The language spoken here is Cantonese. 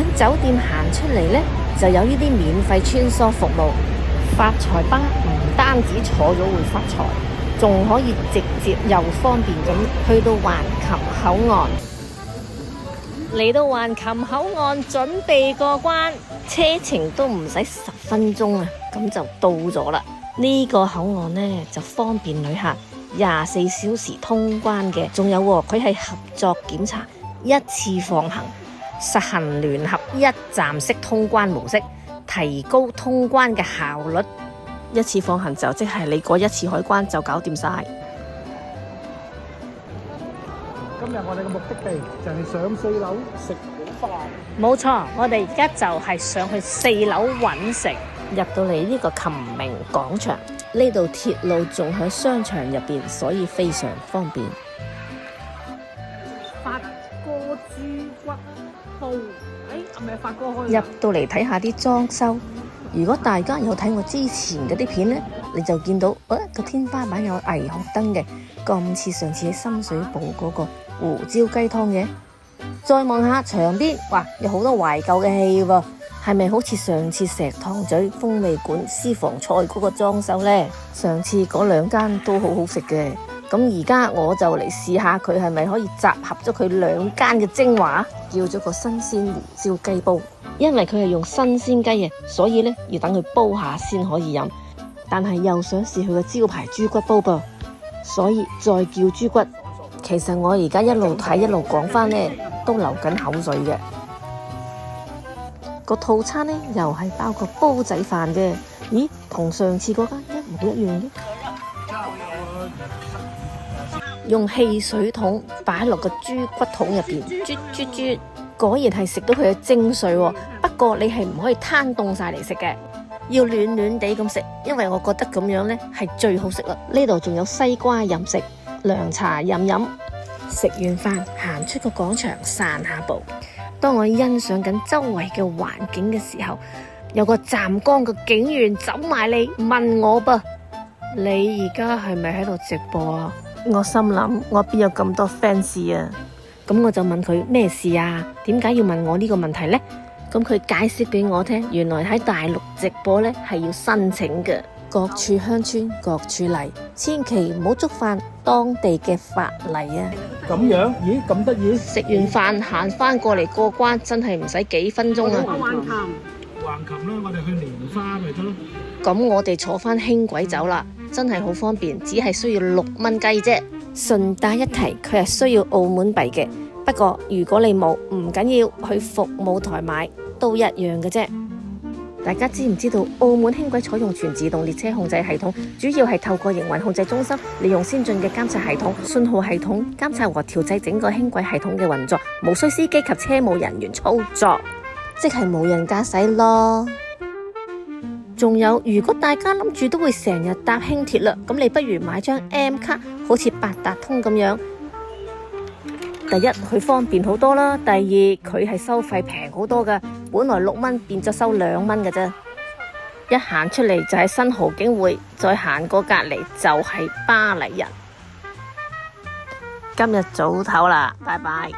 喺酒店行出嚟呢，就有呢啲免費穿梭服務。發財巴唔單止坐咗會發財，仲可以直接又方便咁去到橫琴口岸。嚟到橫琴口岸準備過關，車程都唔使10分鐘啊，咁就到咗啦。呢個口岸呢，就方便旅客24小時通關嘅，仲有佢係合作檢查，一次放行，實行聯合一站式通關模式，提高通關嘅效率。一次放行就即係你過一次海關就搞掂晒。今日我哋嘅目的地就係上4樓食碗飯。冇錯，我哋而家就係上去4樓揾食。入到嚟呢個琴明廣場，呢度鐵路仲喺商場入邊，所以非常方便。發哥豬骨煲，係咪發哥開？入到嚟睇下啲裝修。如果大家有睇我之前嗰啲片呢，你就見到個天花板有霓虹燈嘅，咁似上次喺深水埗嗰個胡椒雞湯嘅。再望下牆邊，哇，有好多懷舊嘅戲喎，係咪好似上次石塘咀風味館私房菜嗰個裝修呢？上次嗰2間都好好食嘅，咁而家我就嚟試下佢係咪可以集合咗佢2間嘅精華，叫咗個新鮮胡椒雞煲。因為佢係用新鮮雞嘅，所以呢要等佢煲下先可以飲。但係又想試佢嘅招牌豬骨煲噃，所以再叫豬骨。其實我而家一路睇一路講返呢，都流緊口水嘅。個套餐呢又係包括煲仔飯嘅，咦，同上次嗰間一模一樣嘅。用汽水桶擺落個豬骨桶入邊，啜，果然係食到佢嘅精髓喎。不過你係唔可以攤凍晒嚟食嘅，要暖暖地咁食，因為我覺得咁樣呢係最好食啦。呢度仲有西瓜任食，涼茶任飲。食完飯行出個廣場散下步。當我欣賞緊周圍嘅環境嘅時候，有個站崗嘅警員走埋嚟問我噃：你而家係咪喺度直播啊？我心諗我邊有咁多 fans 啊？咁我就問佢咩事啊？點解要問我呢個問題呢？咁佢解釋俾我聽，原來喺大陸直播呢係要申請嘅。各處鄉村各處例，千祈唔好觸犯當地嘅法例啊！咁樣？咦，咁得意？食完飯行返過嚟過關，真係唔使幾分鐘啊！橫琴啦，我哋去蓮花咪得咯。咁我哋坐返輕軌走啦，真係好方便，只係需要6蚊雞啫。順帶一提，佢係需要澳門幣嘅，不過如果你冇，唔緊要，去服務台買都一樣嘅啫。大家知唔知道澳門輕軌採用全自動列車控制系統，主要係透過營運控制中心，利用先進嘅監察系統、信號系統監察和調製整個輕軌系統嘅運作，無需司機及車務人員操作，即係無人駕駛咯。仲有，如果大家諗住都會成日搭輕鐵啦，咁你不如買張 M 卡，好似八達通咁樣。第一，佢方便好多啦；第二，佢係收費平好多噶，本來6蚊變咗收2蚊嘅啫。一行出嚟就係新濠景匯，再行過隔籬就係巴黎人。今日早唞啦，拜拜。